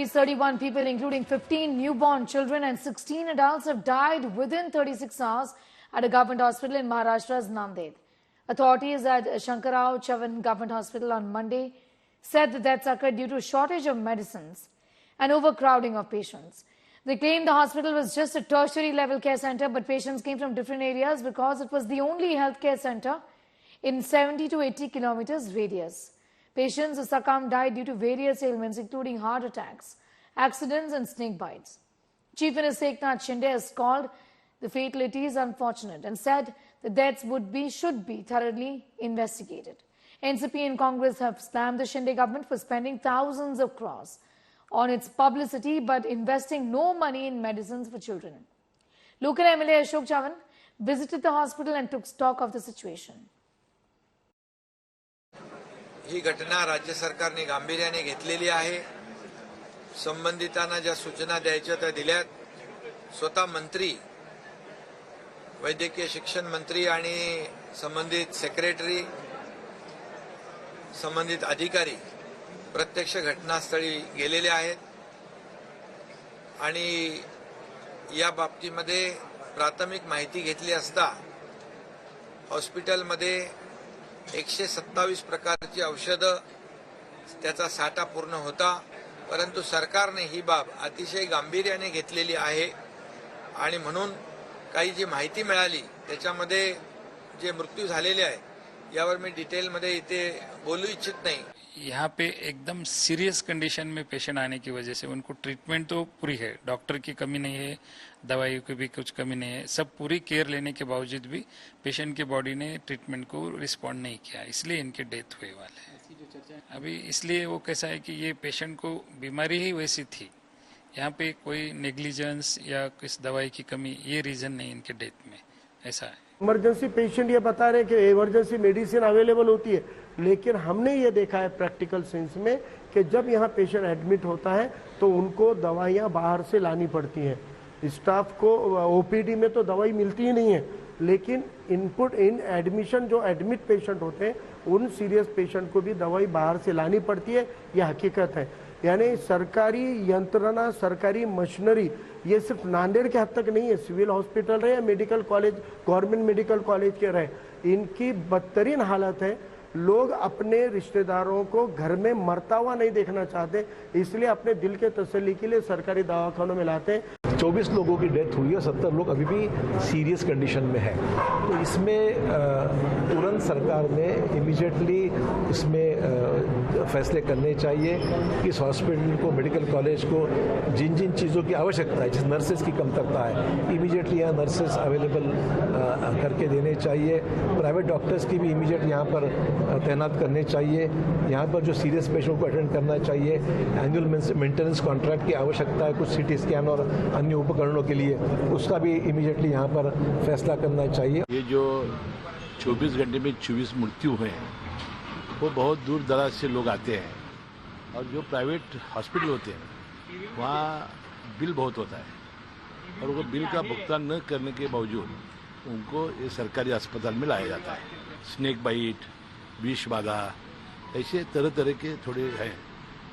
least 31 people, including 15 newborn children and 16 adults, have died within 36 hours at a government hospital in Maharashtra's Nanded. Authorities at Shankarao Chavan Government Hospital on Monday said the deaths occurred due to a shortage of medicines and overcrowding of patients. They claimed the hospital was just a tertiary level care center, but patients came from different areas because it was the only healthcare center in 70 to 80 kilometers radius. Patients who succumbed died due to various ailments, including heart attacks, accidents and snake bites. Chief Minister Eknath Shinde has called the fatalities unfortunate and said the deaths should be thoroughly investigated. NCP and Congress have slammed the Shinde government for spending thousands of crores on its publicity but investing no money in medicines for children. Local MLA Ashok Chavan visited the hospital and took stock of the situation. ही घटना राज्य सरकारने गांभीर्याने घेतलेली आहे. संबंधितांना ज्या सूचना द्यायच्या त्या दिल्यात. स्वतः मंत्री, वैद्यकीय शिक्षण मंत्री आणि संबंधित सेक्रेटरी, संबंधित अधिकारी प्रत्यक्ष घटनास्थळी गेलेले आहेत आणि या बाबतीमध्ये प्राथमिक माहिती घेतली असता हॉस्पिटलमध्ये 127 प्रकारची औषधं त्याचा साठा पूर्ण होता. परंतु सरकारने ही बाब अतिशय गांभीर्याने घेतलेली आहे आणि म्हणून काही जी माहिती मिळाली त्याच्यामध्ये जे मृत्यू झालेले आहे यावर मी डिटेलमध्ये इथे बोलू इच्छित नाही. यहाँ पे एकदम सीरियस कंडीशन में पेशेंट आने की वजह से उनको ट्रीटमेंट तो पूरी है, डॉक्टर की कमी नहीं है, दवाई की भी कुछ कमी नहीं है, सब पूरी केयर लेने के बावजूद भी पेशेंट की बॉडी ने ट्रीटमेंट को रिस्पॉन्ड नहीं किया, इसलिए इनके डेथ हुए वाले हैं. अभी इसलिए वो कैसा है कि ये पेशेंट को बीमारी ही वैसी थी, यहाँ पे कोई नेग्लिजेंस या किस दवाई की कमी ये रीजन नहीं इनके डेथ में, ऐसा है. इमरजेंसी पेशेंट ये बता रहे हैं कि इमरजेंसी मेडिसिन अवेलेबल होती है, लेकिन हमने ये देखा है प्रैक्टिकल सेंस में कि जब यहाँ पेशेंट एडमिट होता है तो उनको दवाइयाँ बाहर से लानी पड़ती हैं. स्टाफ को ओपीडी में तो दवाई मिलती ही नहीं है, लेकिन इनपुट इन एडमिशन जो एडमिट पेशेंट होते हैं उन सीरियस पेशेंट को भी दवाई बाहर से लानी पड़ती है. यह हकीकत है. यानी सरकारी यंत्रणा, सरकारी मशीनरी ये सिर्फ नांदेड़ के हद तक नहीं है, सिविल हॉस्पिटल रहे या medical college, government medical college के रहे, इनकी बदतरीन हालत है. लोग अपने रिश्तेदारों को घर में मरता हुआ नहीं देखना चाहते, इसलिए अपने दिल के तसल्ली के लिए सरकारी दवाखानों में लाते हैं. 24 लोगों की डेथ हुई है, 70 लोग अभी भी सीरियस कंडीशन में है. तो इसमें तुरंत सरकार ने इमीडिएटली इसमें फैसले करने चाहिए कि इस हॉस्पिटल को, मेडिकल कॉलेज को जिन जिन चीज़ों की आवश्यकता है, जिस नर्सेज की कमतरता है, इमीडिएटली यहाँ नर्सेज अवेलेबल करके देने चाहिए. प्राइवेट डॉक्टर्स की भी इमीडिएट यहाँ पर तैनात करने चाहिए. यहाँ पर जो सीरियस पेशेंट को अटेंड करना चाहिए. एनुअल मेंटेनेंस कॉन्ट्रैक्ट की आवश्यकता है कुछ सीटी स्कैन और अन्य उपकरणों के लिए, उसका भी इमीडिएटली यहाँ पर फैसला करना चाहिए. ये जो 24 घंटे में 24 मृत्यु हुए हैं वो बहुत दूर दराज से लोग आते हैं, और जो प्राइवेट हॉस्पिटल होते हैं वहाँ बिल बहुत होता है और वो बिल का भुगतान न करने के बावजूद उनको ये सरकारी अस्पताल में लाया जाता है. स्नेक बाइट, विष बाधा, ऐसे तरह तरह के थोड़े हैं,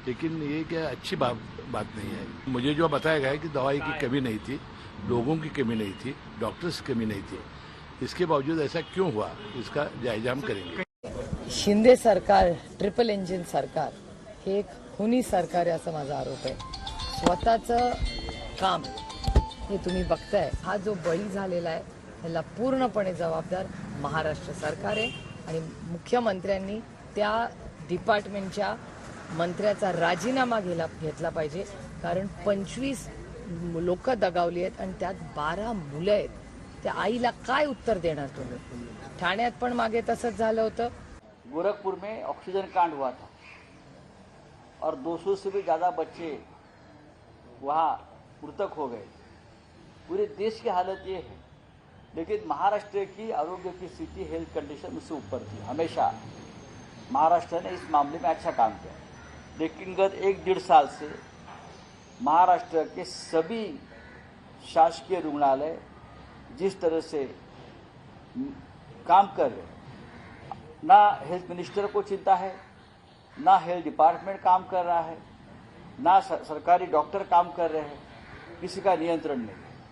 लेकिन ये क्या अच्छी बात नहीं है. मुझे जो बताया गया है कि दवाई की कमी नहीं थी, लोगों की कमी नहीं थी, डॉक्टर्स की कमी नहीं थी, इसके बावजूद ऐसा क्यों हुआ इसका जायजा हम करेंगे. शिंदे सरकार, ट्रिपल इंजिन सरकार हे एक खुनी सरकार आहे असा माझा आरोप आहे. स्वतःचं काम हे तुम्ही बघताय, हा जो बळी झालेला आहे ह्याला पूर्णपणे जबाबदार महाराष्ट्र सरकार आहे आणि मुख्यमंत्र्यांनी त्या डिपार्टमेंटच्या मंत्र्याचा राजीनामा घेतला पाहिजे, कारण 25 लोक दगावली आहेत आणि त्यात 12 मुलं आहेत. त्या आईला काय उत्तर देणार तुम्ही. ठाण्यात पण मागे तसंच झालं होतं. गोरखपुर में ऑक्सीजन कांड हुआ था और 200 से भी ज़्यादा बच्चे वहाँ मृतक हो गए. पूरे देश की हालत ये है, लेकिन महाराष्ट्र की आरोग्य की स्थिति, हेल्थ कंडीशन उससे ऊपर थी. हमेशा महाराष्ट्र ने इस मामले में अच्छा काम किया, लेकिन गत 1-1.5 साल से महाराष्ट्र के सभी शासकीय रुग्णालय जिस तरह से काम कर रहे, ना हेल्थ मिनिस्टर को चिंता है, ना हेल्थ डिपार्टमेंट काम कर रहा है, ना सरकारी डॉक्टर काम कर रहे हैं, किसी का नियंत्रण नहीं।